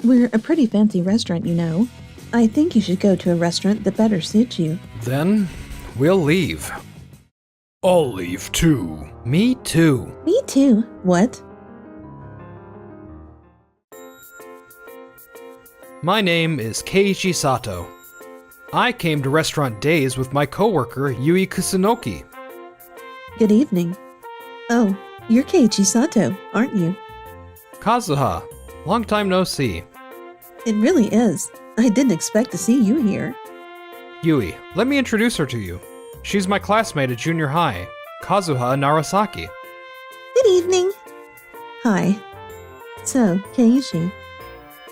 We're a pretty fancy restaurant, you know. I think you should go to a restaurant that better suits you. Then, we'll leave. I'll leave too. Me too. Me too. What? My name is Keiichi Sato. I came to Restaurant Days with my coworker Yui Kusunoki. Good evening. Oh, you're Keiichi Sato, aren't you? Kazuha, long time no see. It really is. I didn't expect to see you here. Yui, let me introduce her to you. She's my classmate at junior high, Kazuha Narasaki. Good evening. Hi. So, Keiichi,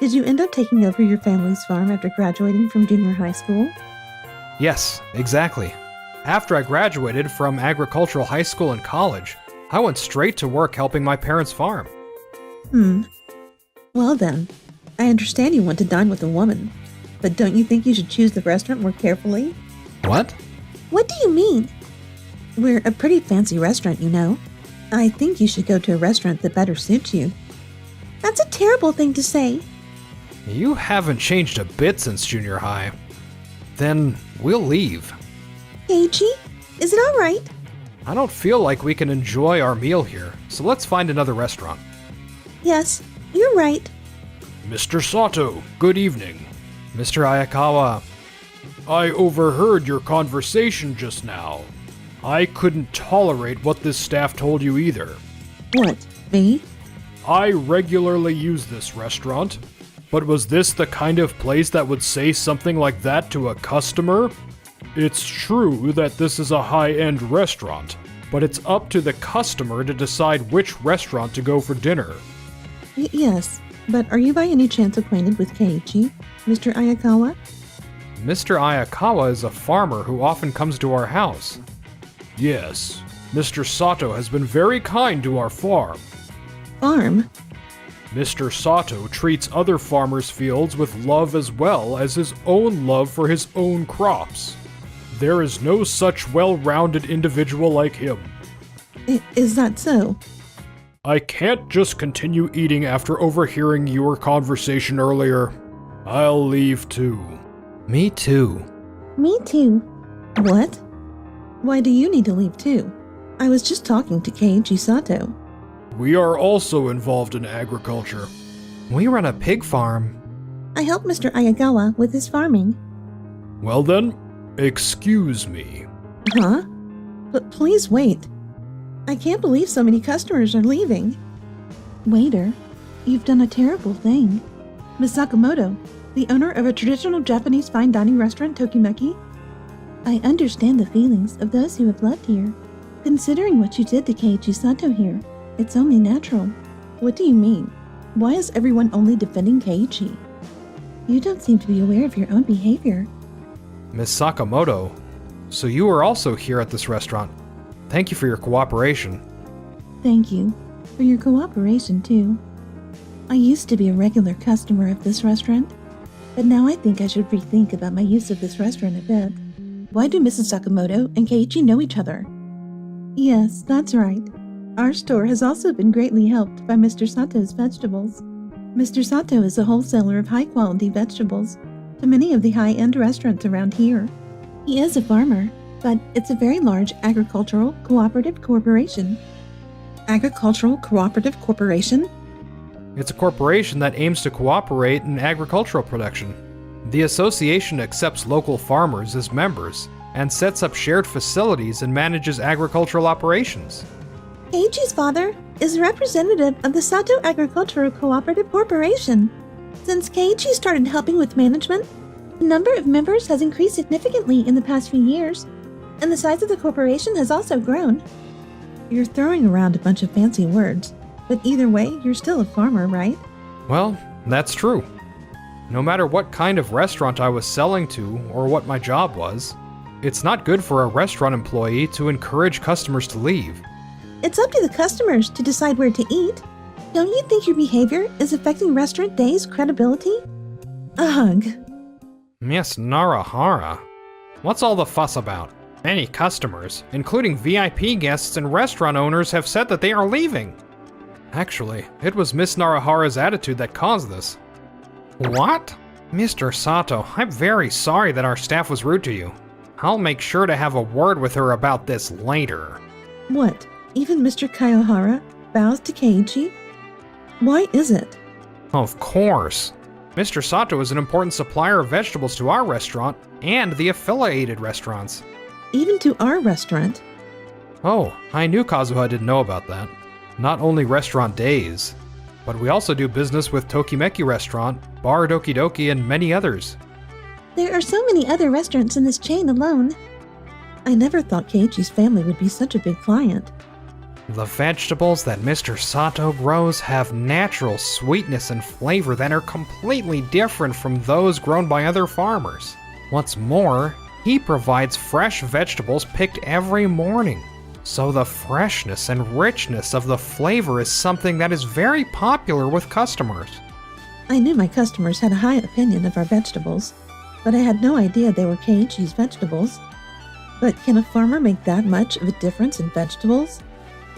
did you end up taking over your family's farm after graduating from junior high school? Yes, exactly. After I graduated from agricultural high school and college, I went straight to work helping my parents' farm. Well then, I understand you want to dine with a woman, but don't you think you should choose the restaurant more carefully? What? What do you mean? We're a pretty fancy restaurant, you know. I think you should go to a restaurant that better suits you. That's a terrible thing to say. You haven't changed a bit since junior high. Then we'll leave. Keiichi, is it all right? I don't feel like we can enjoy our meal here, so let's find another restaurant. Yes, you're right. Mr. Sato, good evening. Mr. Ayakawa, I overheard your conversation just now. I couldn't tolerate what this staff told you either. What, me? I regularly use this restaurant, but was this the kind of place that would say something like that to a customer? It's true that this is a high-end restaurant, but it's up to the customer to decide which restaurant to go for dinner. Yes, but are you by any chance acquainted with Keiichi, Mr. Ayakawa? Mr. Ayakawa is a farmer who often comes to our house. Yes, Mr. Sato has been very kind to our farm. Farm? Mr. Sato treats other farmers' fields with love as well as his own love for his own crops. There is no such well-rounded individual like him. Is that so? I can't just continue eating after overhearing your conversation earlier. I'll leave too. Me too. Me too. What? Why do you need to leave too? I was just talking to Keiichi Sato. We are also involved in agriculture. We run a pig farm. I help Mr. Ayagawa with his farming. Well then, excuse me. Huh? But please wait. I can't believe so many customers are leaving. Waiter, you've done a terrible thing. Ms. Sakamoto, the owner of a traditional Japanese fine dining restaurant, Tokimeki. I understand the feelings of those who have left here. Considering what you did to Keiichi Sato here, it's only natural. What do you mean? Why is everyone only defending Keiichi? You don't seem to be aware of your own behavior. Miss Sakamoto, so you are also here at this restaurant. Thank you for your cooperation. Thank you for your cooperation, too. I used to be a regular customer of this restaurant, but now I think I should rethink about my use of this restaurant a bit. Why do Mrs. Sakamoto and Keiichi know each other? Yes, that's right. Our store has also been greatly helped by Mr. Sato's vegetables. Mr. Sato is a wholesaler of high-quality vegetables to many of the high-end restaurants around here. He is a farmer, but it's a very large agricultural cooperative corporation. Agricultural Cooperative Corporation? It's a corporation that aims to cooperate in agricultural production. The association accepts local farmers as members and sets up shared facilities and manages agricultural operations. Keiichi's father is a representative of the Sato Agricultural Cooperative Corporation. Since Keiichi started helping with management, the number of members has increased significantly in the past few years, and the size of the corporation has also grown. You're throwing around a bunch of fancy words, but either way, you're still a farmer, right? Well, that's true. No matter what kind of restaurant I was selling to or what my job was, it's not good for a restaurant employee to encourage customers to leave. It's up to the customers to decide where to eat. Don't you think your behavior is affecting Restaurant Day's credibility? Ugh. Miss Narahara, what's all the fuss about? Many customers, including VIP guests and restaurant owners, have said that they are leaving. Actually, it was Miss Narahara's attitude that caused this. What? Mr. Sato, I'm very sorry that our staff was rude to you. I'll make sure to have a word with her about this later. What? Even Mr. Kayohara bows to Keiichi? Why is it? Of course. Mr. Sato is an important supplier of vegetables to our restaurant and the affiliated restaurants. Even to our restaurant? Oh, I knew Kazuha didn't know about that. Not only Restaurant Days, but we also do business with Tokimeki Restaurant, Bar Doki Doki, and many others. There are so many other restaurants in this chain alone. I never thought Keiichi's family would be such a big client. The vegetables that Mr. Sato grows have natural sweetness and flavor that are completely different from those grown by other farmers. What's more, he provides fresh vegetables picked every morning. So the freshness and richness of the flavor is something that is very popular with customers. I knew my customers had a high opinion of our vegetables, but I had no idea they were Keiichi's vegetables. But can a farmer make that much of a difference in vegetables?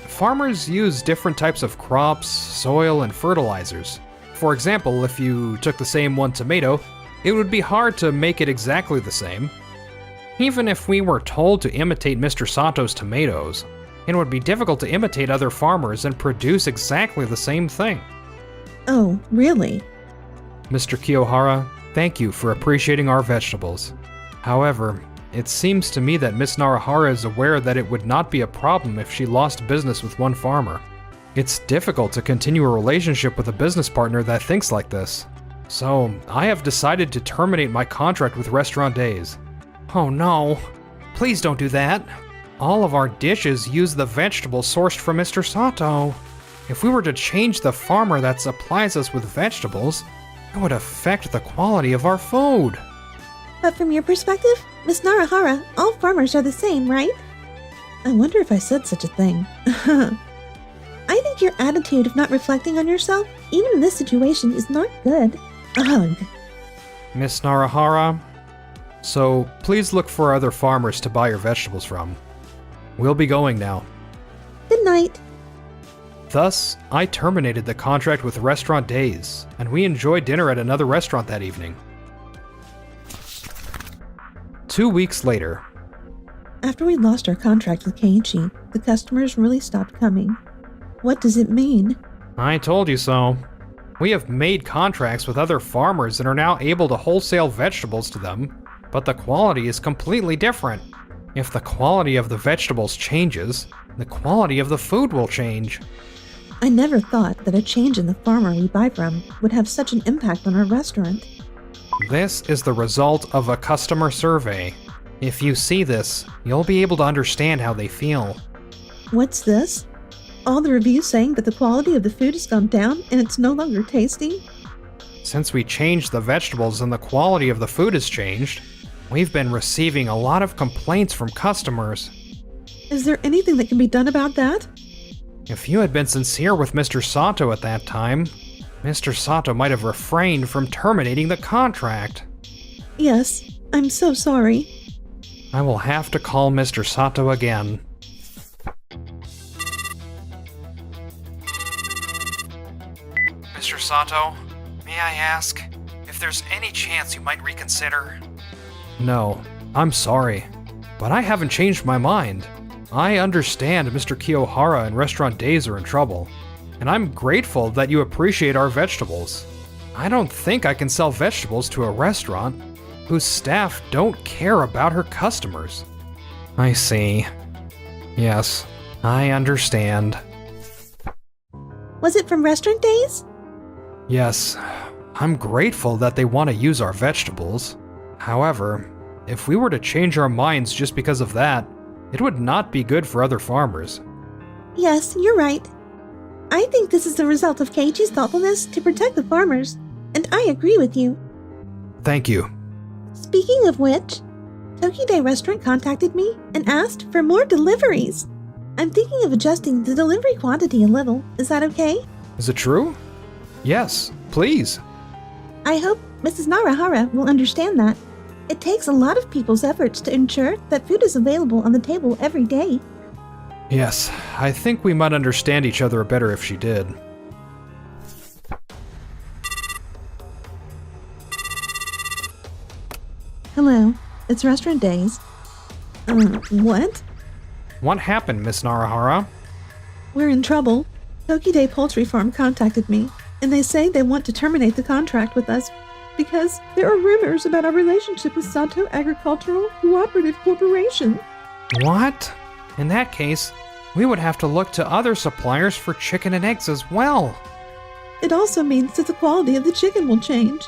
Farmers use different types of crops, soil, and fertilizers. For example, if you took the same one tomato, it would be hard to make it exactly the same. Even if we were told to imitate Mr. Sato's tomatoes, it would be difficult to imitate other farmers and produce exactly the same thing. Oh, really? Mr. Kiyohara, thank you for appreciating our vegetables. However, it seems to me that Miss Narahara is aware that it would not be a problem if she lost business with one farmer. It's difficult to continue a relationship with a business partner that thinks like this. So, I have decided to terminate my contract with Restaurant Days. Oh no, please don't do that. All of our dishes use the vegetables sourced from Mr. Sato. If we were to change the farmer that supplies us with vegetables, it would affect the quality of our food. But from your perspective, Miss Narahara, all farmers are the same, right? I wonder if I said such a thing. I think your attitude of not reflecting on yourself, even in this situation, is not good. Ugh. Miss Narahara, so please look for other farmers to buy your vegetables from. We'll be going now. Good night. Thus, I terminated the contract with Restaurant Days, and we enjoyed dinner at another restaurant that evening. 2 weeks later. After we lost our contract with Keiichi, the customers really stopped coming. What does it mean? I told you so. We have made contracts with other farmers and are now able to wholesale vegetables to them, but the quality is completely different. If the quality of the vegetables changes, the quality of the food will change. I never thought that a change in the farmer we buy from would have such an impact on our restaurant. This is the result of a customer survey. If you see this, you'll be able to understand how they feel. What's this? All the reviews saying that the quality of the food has gone down and it's no longer tasty? Since we changed the vegetables and the quality of the food has changed, we've been receiving a lot of complaints from customers. Is there anything that can be done about that? If you had been sincere with Mr. Sato at that time, Mr. Sato might have refrained from terminating the contract. Yes, I'm so sorry. I will have to call Mr. Sato again. Mr. Sato, may I ask if there's any chance you might reconsider? No, I'm sorry, but I haven't changed my mind. I understand Mr. Kiyohara and Restaurant Days are in trouble, and I'm grateful that you appreciate our vegetables. I don't think I can sell vegetables to a restaurant whose staff don't care about her customers. I see. Yes, I understand. Was it from Restaurant Days? Yes, I'm grateful that they want to use our vegetables. However, if we were to change our minds just because of that, it would not be good for other farmers. Yes, you're right. I think this is the result of Keiichi's thoughtfulness to protect the farmers, and I agree with you. Thank you. Speaking of which, Tokide Restaurant contacted me and asked for more deliveries. I'm thinking of adjusting the delivery quantity a little. Is that okay? Is it true? Yes, please. I hope Mrs. Narahara will understand that. It takes a lot of people's efforts to ensure that food is available on the table every day. Yes, I think we might understand each other better if she did. Hello, it's Restaurant Days. What? What happened, Miss Narahara? We're in trouble. Tokide Poultry Farm contacted me, and they say they want to terminate the contract with us because there are rumors about our relationship with Sato Agricultural Cooperative Corporation. What? In that case, we would have to look to other suppliers for chicken and eggs as well. It also means that the quality of the chicken will change.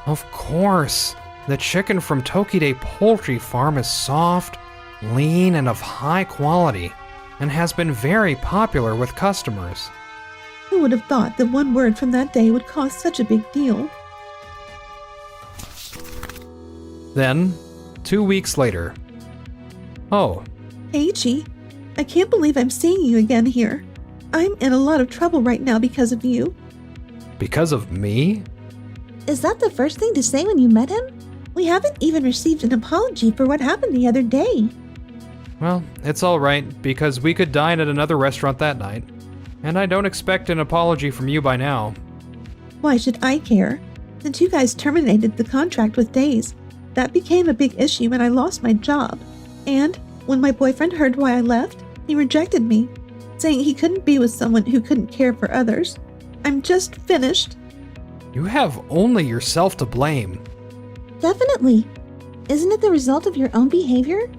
Of course. The chicken from Tokide Poultry Farm is soft, lean, and of high quality, and has been very popular with customers. Who would have thought that one word from that day would cause such a big deal? Then, 2 weeks later. Oh, Eiichi, I can't believe I'm seeing you again here. I'm in a lot of trouble right now because of you. because of me? Is that the first thing to say when you met him? We haven't even received an apology for what happened the other day. Well, it's alright, because we could dine at another restaurant that night. And I don't expect an apology from you by now. Why should I care? Since you guys terminated the contract with Days, that became a big issue and I lost my job. And when my boyfriend heard why I left, he rejected me, saying he couldn't be with someone who couldn't care for others. I'm just finished. You have only yourself to blame. Definitely. Isn't it the result of your own behavior?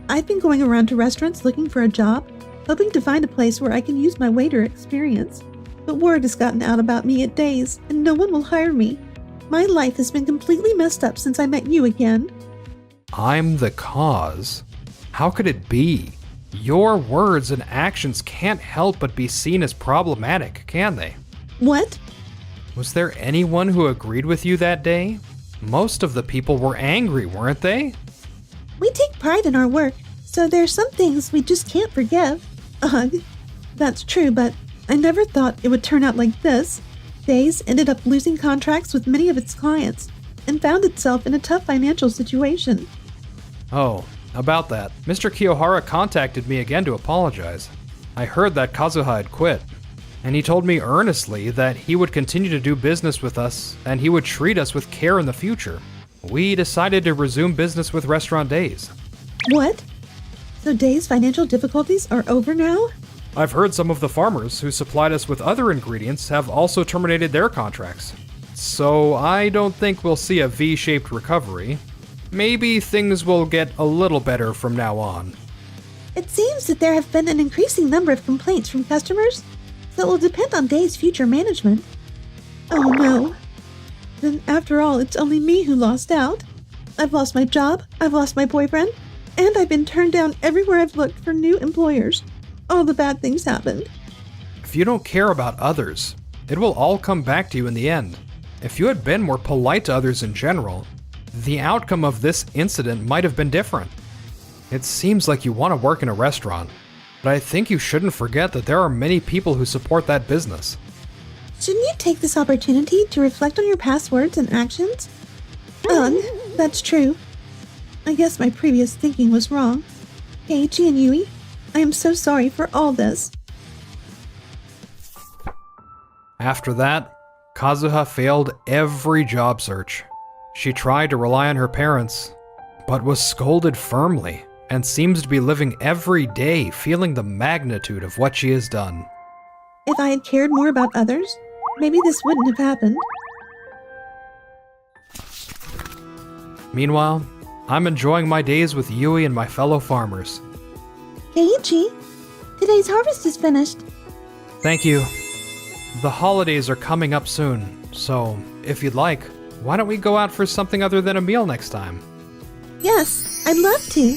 I've been going around to restaurants looking for a job, hoping to find a place where I can use my waiter experience. But word has gotten out about me at Days, and no one will hire me. My life has been completely messed up since I met you again. I'm the cause. How could it be? Your words and actions can't help but be seen as problematic, can they? What? Was there anyone who agreed with you that day? Most of the people were angry, weren't they? We take pride in our work, so there are some things we just can't forgive. Ugh, that's true, but I never thought it would turn out like this. Days ended up losing contracts with many of its clients and found itself in a tough financial situation. Oh, about that. Mr. Kiyohara contacted me again to apologize. I heard that Kazuha had quit, and he told me earnestly that he would continue to do business with us and he would treat us with care in the future. We decided to resume business with Restaurant Days. What? So Days' financial difficulties are over now? I've heard some of the farmers who supplied us with other ingredients have also terminated their contracts. So I don't think we'll see a V-shaped recovery. Maybe things will get a little better from now on. It seems that there have been an increasing number of complaints from customers, so it will depend on Days' future management. Oh no. Then after all, it's only me who lost out. I've lost my job, I've lost my boyfriend, and I've been turned down everywhere I've looked for new employers. All the bad things happened. If you don't care about others, it will all come back to you in the end. If you had been more polite to others in general, the outcome of this incident might have been different. It seems like you want to work in a restaurant, but I think you shouldn't forget that there are many people who support that business. Shouldn't you take this opportunity to reflect on your past words and actions? That's true. I guess my previous thinking was wrong. Keiichi and Yui, I am so sorry for all this. After that, Kazuha failed every job search. She tried to rely on her parents, but was scolded firmly and seems to be living every day feeling the magnitude of what she has done. If I had cared more about others, maybe this wouldn't have happened. Meanwhile, I'm enjoying my days with Yui and my fellow farmers. Keiichi, today's harvest is finished. Thank you. The holidays are coming up soon, so if you'd like, why don't we go out for something other than a meal next time? Yes, I'd love to.